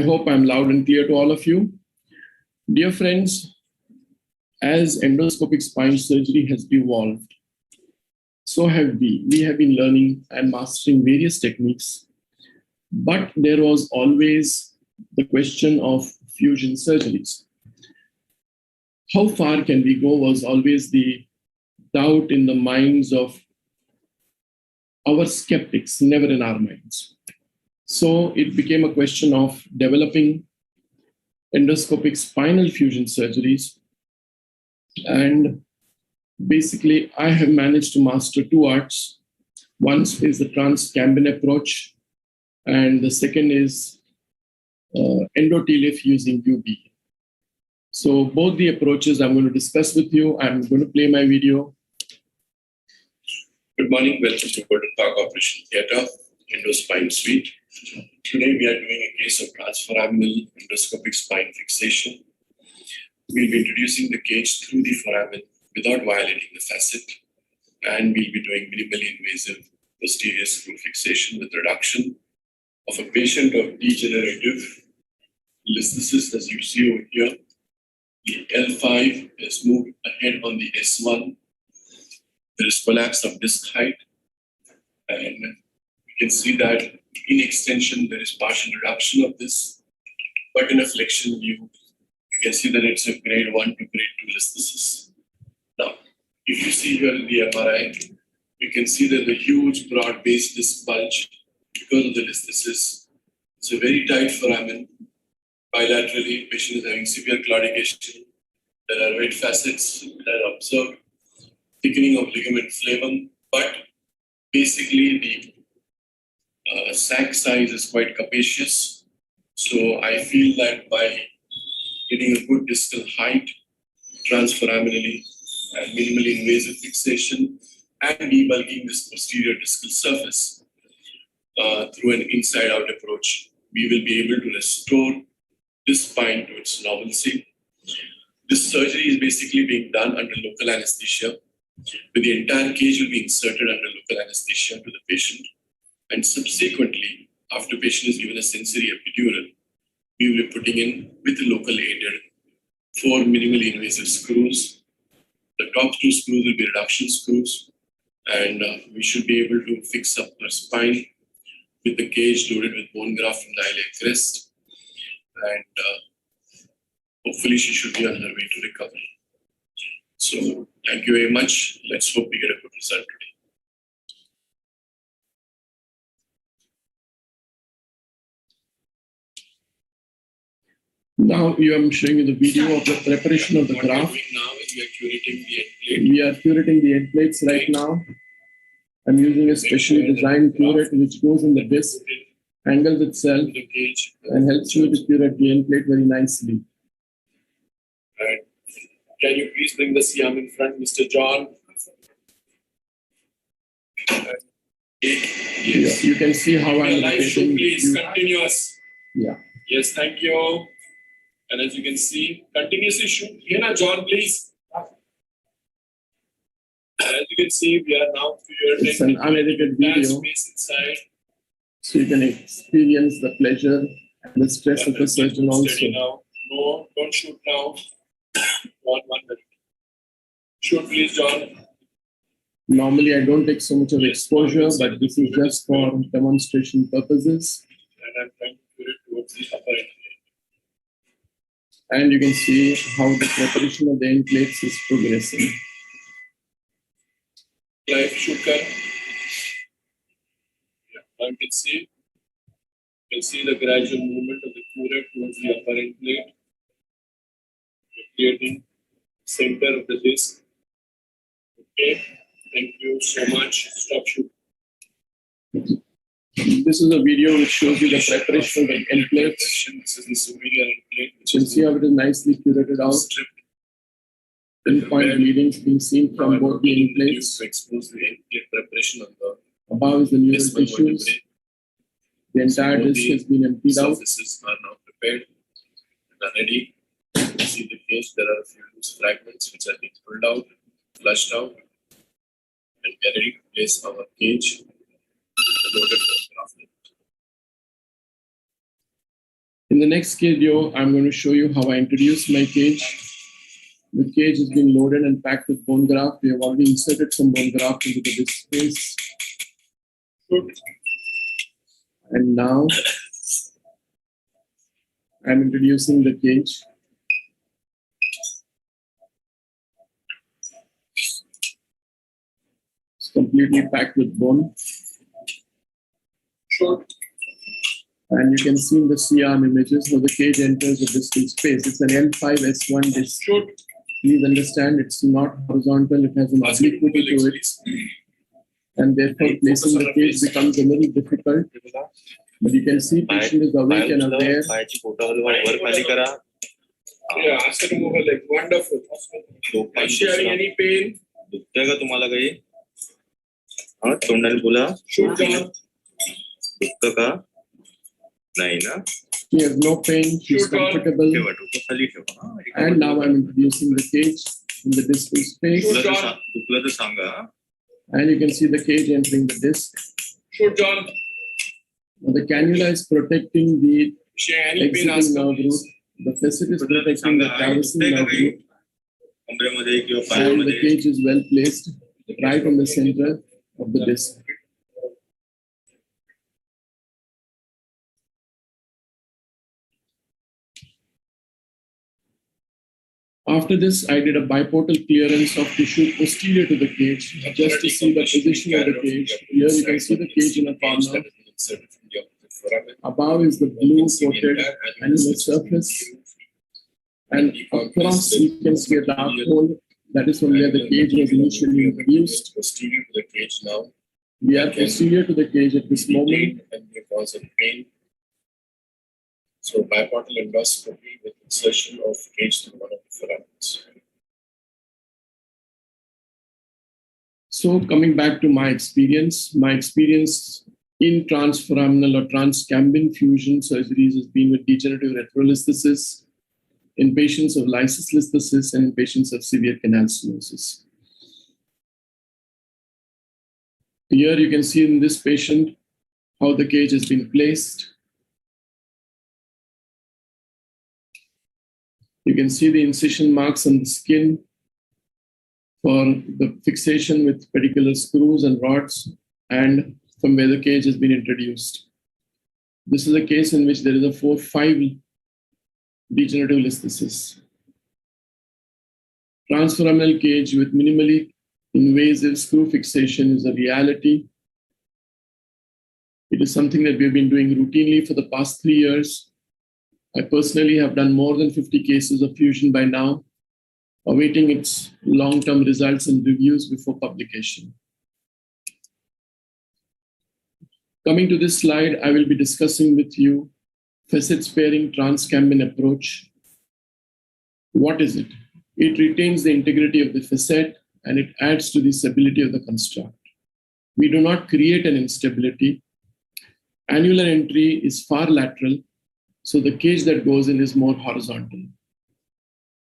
I hope I'm loud and clear to all of you. Dear friends, as endoscopic spine surgery has evolved, so have we. We have been learning and mastering various techniques, but there was always the question of fusion surgeries. How far can we go was always the doubt in the minds of our skeptics, never in our minds. So it became a question of developing endoscopic spinal fusion surgeries. And basically, I have managed to master two arts. One is the transcambin approach, and the second is Endo-TLIF using UB. So both the approaches I'm going to discuss with you. I'm going to play my video. Good morning, welcome to Golden Park Operation Theatre, Endospine Suite. Today we are doing a case of transforaminal endoscopic spine fixation. We'll be introducing the cage through the foramen without violating the facet, and we'll be doing minimally invasive posterior screw fixation with reduction of a patient of degenerative listhesis, as you see over here. The L5 is moved ahead on the S1. There is collapse of disc height, and you can see that in extension there is partial reduction of this, but in a flexion view, you can see that it's a grade 1 to grade 2 listhesis. Now, if you see here in the MRI, you can see that the huge broad-based disc bulge because of the listhesis. It's a very tight foramen. Bilaterally, patient is having severe claudication. There are wet facets that are observed, thickening of ligament flavum, but basically the sac size is quite capacious. So I feel that by getting a good distal height, transforaminally, and minimally invasive fixation, and debulking this posterior discal surface through an inside-out approach, we will be able to restore this spine to its normalcy. This surgery is basically being done under local anesthesia, where the entire cage will be inserted under local anesthesia to the patient. And subsequently, after the patient is given a sensory epidural, we will be putting in, with the local aided, 4 minimally invasive screws. The top 2 screws will be reduction screws, and we should be able to fix up her spine with the cage loaded with bone graft from the iliac crest. And hopefully she should be on her way to recovery. So thank you very much. Let's hope we get a good result today. Now I'm showing you the video of the preparation of the graft. Now we are curating the end plate. We are curating the end plates right now. I'm using a specially designed curate which goes in the disc, angles itself, and helps you to curate the end plate very nicely. Right. Can you please bring the CM in front, Mr. John? Yes. Yeah, you can see how I'm live show, please, continuous. Yeah. Yes, thank you. And as you can see, continuously shoot. Here now, John, please. As you can see, we are now it's an unedited video, space inside. so you can experience the pleasure and the stress of the surgeon also. Now. No, don't shoot now. 1 minute. Shoot, please, John. Normally, I don't take so much of exposure, but this is just for demonstration purposes. And I'm trying to put it towards the upper end. And you can see how the preparation of the end plates is progressing. Live shooter. Yeah, now you can see the gradual movement of the curate towards the upper end plate. We're creating center of the disc. Okay, thank you so much. Stop shooting. This is a video which shows you the preparation of the end plates. This is the superior end plate. You can see how it is nicely curated out. Pinpoint bleedings being seen from both the end plates. To expose the end plate preparation on the above is the neural tissues. The entire disc has been emptied out. Surfaces are now prepared and are ready. You see the cage, there are a few loose fragments which are being pulled out, flushed out, and we are ready to place our cage. In the next video, I'm going to show you how I introduce my cage. The cage has been loaded and packed with bone graft. We have already inserted some bone graft into the disc space. And now I'm introducing the cage. It's completely packed with bone. And you can see in the C-arm images how the cage enters the distal space. It's an L5S1 disc. Please understand it's not horizontal, it has an obliquity to it. And therefore placing the cage becomes a little difficult. But you can see patient is awake and aware. Yeah, acid removal, like wonderful. Are you sharing any pain? Shoot down. She has no pain, she's comfortable. And now I'm introducing the cage in the distal space. And you can see the cage entering the disc. Shoot down. Now the cannula is protecting the exiting nerve root. The facet is protecting the traversing nerve root. And the cage is well placed right in the center of the disc. After this, I did a biportal clearance of tissue posterior to the cage, just to see the position of the cage. Here you can see the cage in a corner. Above is the blue coated animal surface. And across you can see a dark hole. That is from where the cage was initially introduced. Posterior to the cage now. We are posterior to the cage at this moment. And may cause a pain. So biportal endoscopy with insertion of cage through one of the foramens. So coming back to my experience in transforaminal or transcambin fusion surgeries has been with degenerative retrolisthesis, in patients of lysis listhesis, and in patients of severe canal stenosis. Here you can see in this patient how the cage has been placed. You can see the incision marks on the skin for the fixation with pedicular screws and rods, and from where the cage has been introduced. This is a case in which there is a 4-5 degenerative listhesis. Transforaminal cage with minimally invasive screw fixation is a reality. It is something that we've been doing routinely for the past 3 years. I personally have done more than 50 cases of fusion by now, awaiting its long-term results and reviews before publication. Coming to this slide, I will be discussing with you facet-sparing transcambin approach. What is it? It retains the integrity of the facet and it adds to the stability of the construct. We do not create an instability. Annular entry is far lateral, so the cage that goes in is more horizontal.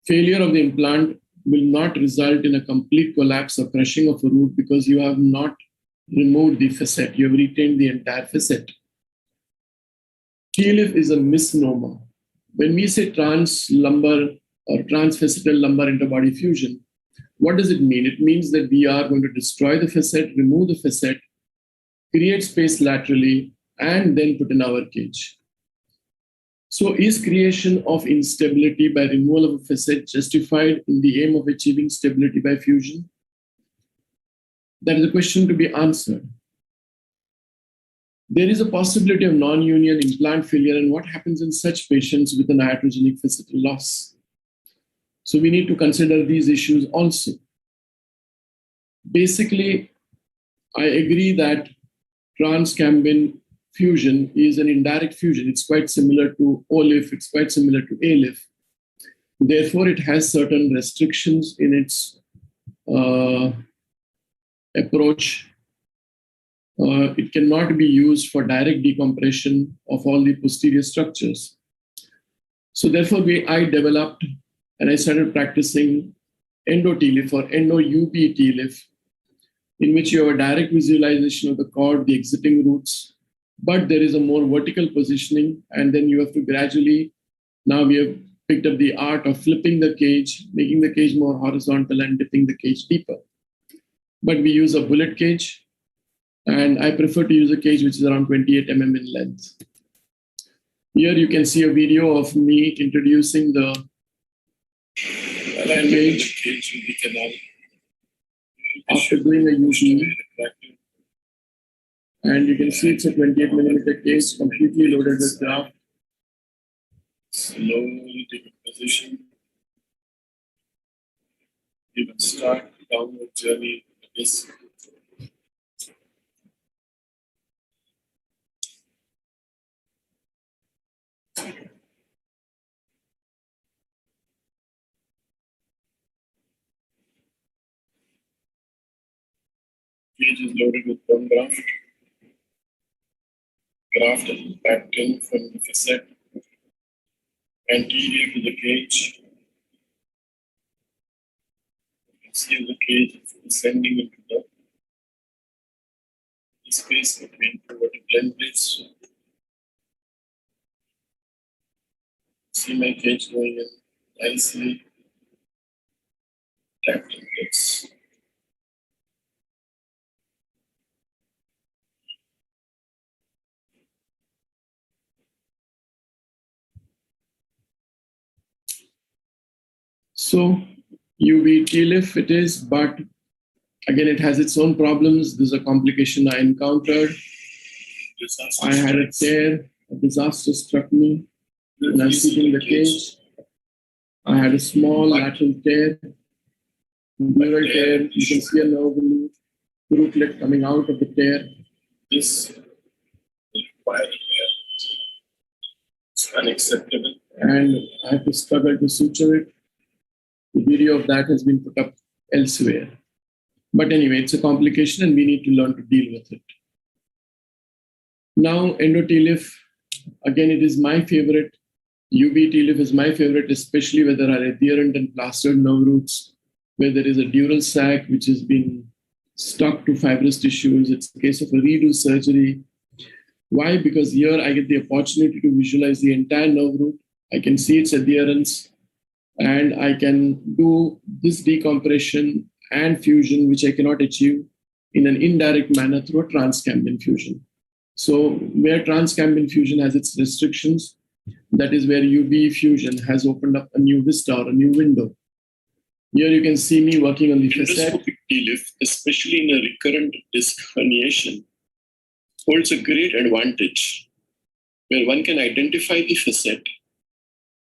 Failure of the implant will not result in a complete collapse or crushing of a root because you have not removed the facet. You have retained the entire facet. TLIF is a misnomer. When we say translumbar or transfacetal lumbar interbody fusion, what does it mean? It means that we are going to destroy the facet, remove the facet, create space laterally, and then put in our cage. So is creation of instability by removal of a facet justified in the aim of achieving stability by fusion? That is a question to be answered. There is a possibility of non-union implant failure, and what happens in such patients with an iatrogenic facetal loss? So we need to consider these issues also. Basically, I agree that transcambin fusion is an indirect fusion. It's quite similar to OLIF, it's quite similar to ALIF. Therefore, it has certain restrictions in its approach. It cannot be used for direct decompression of all the posterior structures. So therefore, I developed and I started practicing Endo-TLIF or Endo-UB-TLIF, in which you have a direct visualization of the cord, the exiting roots, but there is a more vertical positioning, and then you have to gradually, now we have picked up the art of flipping the cage, making the cage more horizontal and dipping the cage deeper. But we use a bullet cage, and I prefer to use a cage which is around 28 mm in length. Here you can see a video of me introducing the cage after doing a UV. And you can see it's a 28 mm cage, completely loaded with graft. Slowly take a position. You can start downward journey of the disc. Cage is loaded with bone graft. Graft is packed in from the facet anterior to the cage. You can see the cage is descending into the space between two vertebral endplates. See my cage going in nicely, tapped in place. So Endo-TLIF it is, but again, it has its own problems. This is a complication I encountered. I had a tear, a disaster struck me when I was sitting in the cage. I had a small lateral tear, dural tear. You can see a nerve in the rootlet coming out of the tear. This required repair. It's unacceptable. And I have to struggle to suture it. The video of that has been put up elsewhere. But anyway, it's a complication and we need to learn to deal with it. Now, Endo-TLIF, again, it is my favorite. UB-TLIF is my favorite, especially where there are adherent and plastered nerve roots, where there is a dural sac which has been stuck to fibrous tissues. It's a case of a redo surgery. Why? Because here I get the opportunity to visualize the entire nerve root. I can see its adherence, and I can do this decompression and fusion, which I cannot achieve in an indirect manner through a transcambient fusion. So where transcambient fusion has its restrictions, that is where UV fusion has opened up a new vista or a new window. Here you can see me working on the facet. Endoscopic TLIF, especially in a recurrent disc herniation, holds a great advantage where one can identify the facet,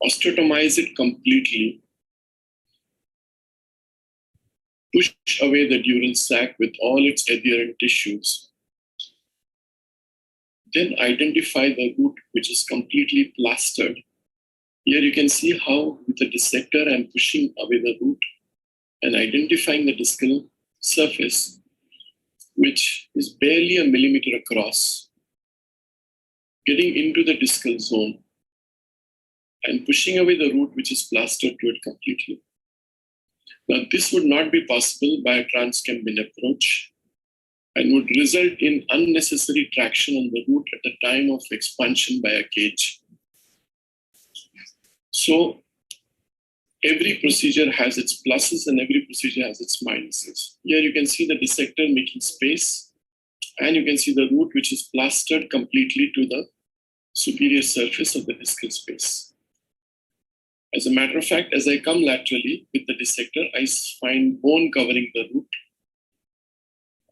osteotomize it completely, push away the dural sac with all its adherent tissues, then identify the root which is completely plastered. Here you can see how with the dissector I'm pushing away the root and identifying the discal surface, which is barely a millimeter across, getting into the discal zone and pushing away the root which is plastered to it completely. Now, this would not be possible by a transcambient approach and would result in unnecessary traction on the root at the time of expansion by a cage. So, every procedure has its pluses and every procedure has its minuses. Here you can see the dissector making space, and you can see the root which is plastered completely to the superior surface of the discal space. As a matter of fact, as I come laterally with the dissector, I find bone covering the root.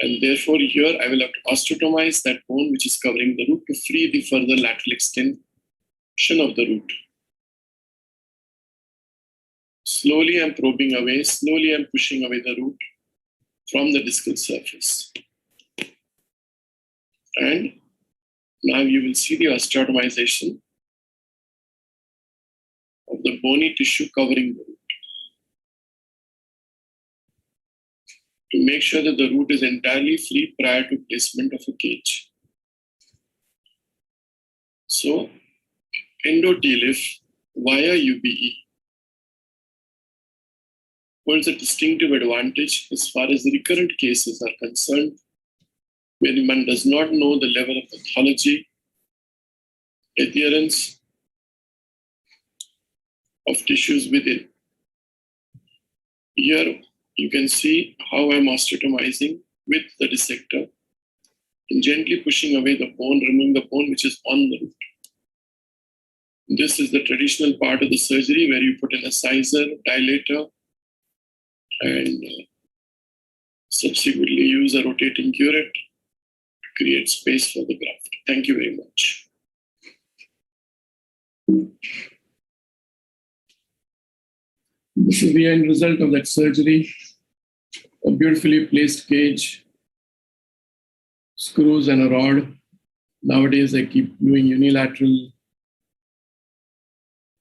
And therefore here I will have to osteotomize that bone which is covering the root to free the further lateral extension of the root. Slowly I'm probing away, slowly I'm pushing away the root from the discal surface. And now you will see the osteotomization of the bony tissue covering the root, to make sure that the root is entirely free prior to placement of a cage. So, Endo-TLIF via UBE holds a distinctive advantage as far as the recurrent cases are concerned, when one does not know the level of pathology, adherence of tissues within. Here you can see how I'm osteotomizing with the dissector and gently pushing away the bone, removing the bone which is on the root. This is the traditional part of the surgery where you put in a sizer, dilator, and subsequently use a rotating curette to create space for the graft. Thank you very much. This is the end result of that surgery. A beautifully placed cage, screws and a rod. Nowadays I keep doing unilateral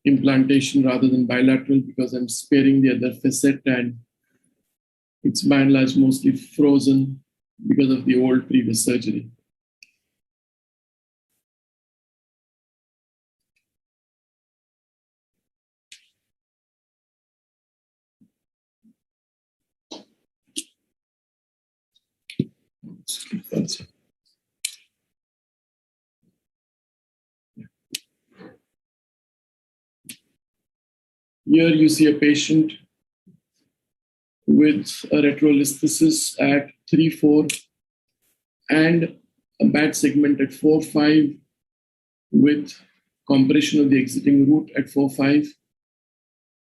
implantation rather than bilateral because I'm sparing the other facet and it's by and large mostly frozen because of the old previous surgery. Here you see a patient with a retrolisthesis at 3-4 and a bad segment at 4-5 with compression of the exiting root at 4-5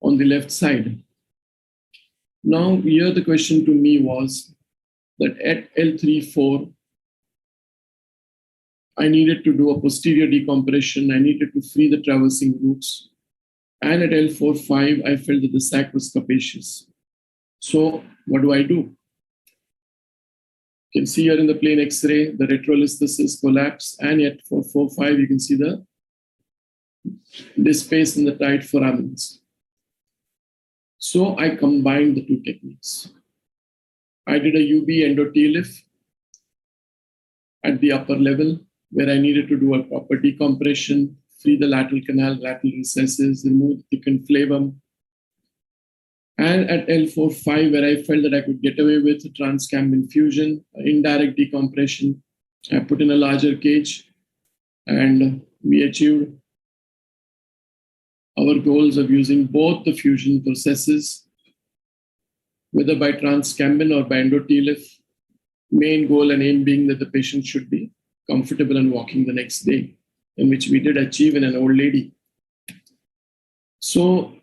on the left side. Now here the question to me was that at L3-4, I needed to do a posterior decompression, I needed to free the traversing roots. And at L4-5, I felt that the sac was capacious. So what do? You can see here in the plain X-ray, the retrolisthesis collapse, and yet for 4-5, you can see this space in the tight foraminals. So I combined the two techniques. I did a UB Endo-TLIF at the upper level, where I needed to do a proper decompression, free the lateral canal, lateral recesses, remove the thickened flavum. And at L4-5, where I felt that I could get away with transcam infusion, indirect decompression, I put in a larger cage and we achieved our goals of using both the fusion processes, whether by transcambin or by Endo-TLIF. Main goal and aim being that the patient should be comfortable and walking the next day, in which we did achieve in an old lady. So,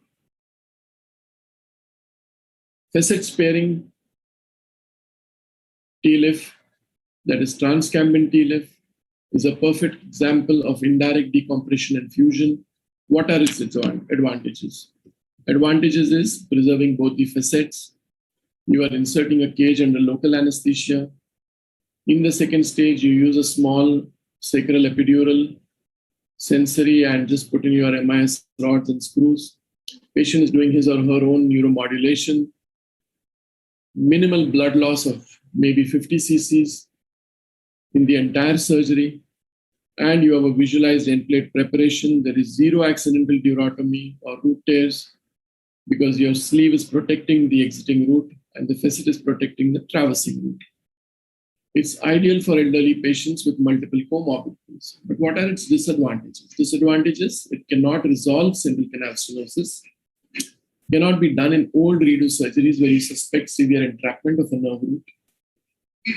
facet-sparing TLIF, that is transcambin TLIF, is a perfect example of indirect decompression and fusion. What are its advantages? Advantages is preserving both the facets. You are inserting a cage under local anesthesia. In the second stage, you use a small sacral epidural sensory and just put in your MIS rods and screws. Patient is doing his or her own neuromodulation. Minimal blood loss of maybe 50 cc's in the entire surgery. And you have a visualized endplate preparation. There is zero accidental durotomy or root tears because your sleeve is protecting the exiting root and the facet is protecting the traversing root. It's ideal for elderly patients with multiple comorbidities. But what are its disadvantages? Disadvantages, it cannot resolve central canal stenosis, cannot be done in old redo surgeries where you suspect severe entrapment of a nerve root.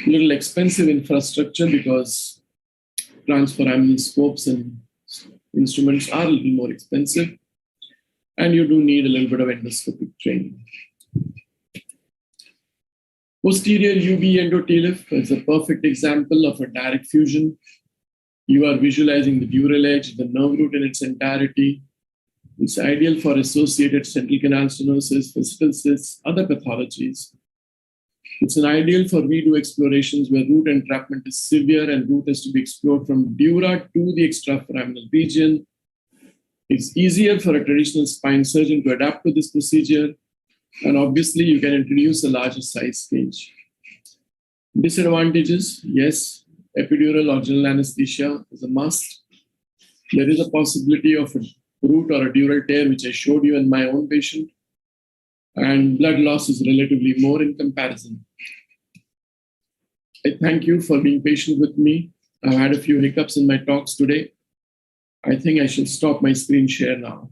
Little expensive infrastructure because transforaminal scopes and instruments are a little more expensive. And you do need a little bit of endoscopic training. Posterior UV Endo-TLIF is a perfect example of a direct fusion. You are visualizing the dural edge, the nerve root in its entirety. It's ideal for associated central canal stenosis, facetal cysts, other pathologies. It's an ideal for redo explorations where root entrapment is severe and root has to be explored from dura to the extraforaminal region. It's easier for a traditional spine surgeon to adapt to this procedure. And obviously, you can introduce a larger size cage. Disadvantages, yes, epidural or general anesthesia is a must. There is a possibility of a root or a dural tear, which I showed you in my own patient. And blood loss is relatively more in comparison. I thank you for being patient with me. I've had a few hiccups in my talks today. I think I should stop my screen share now.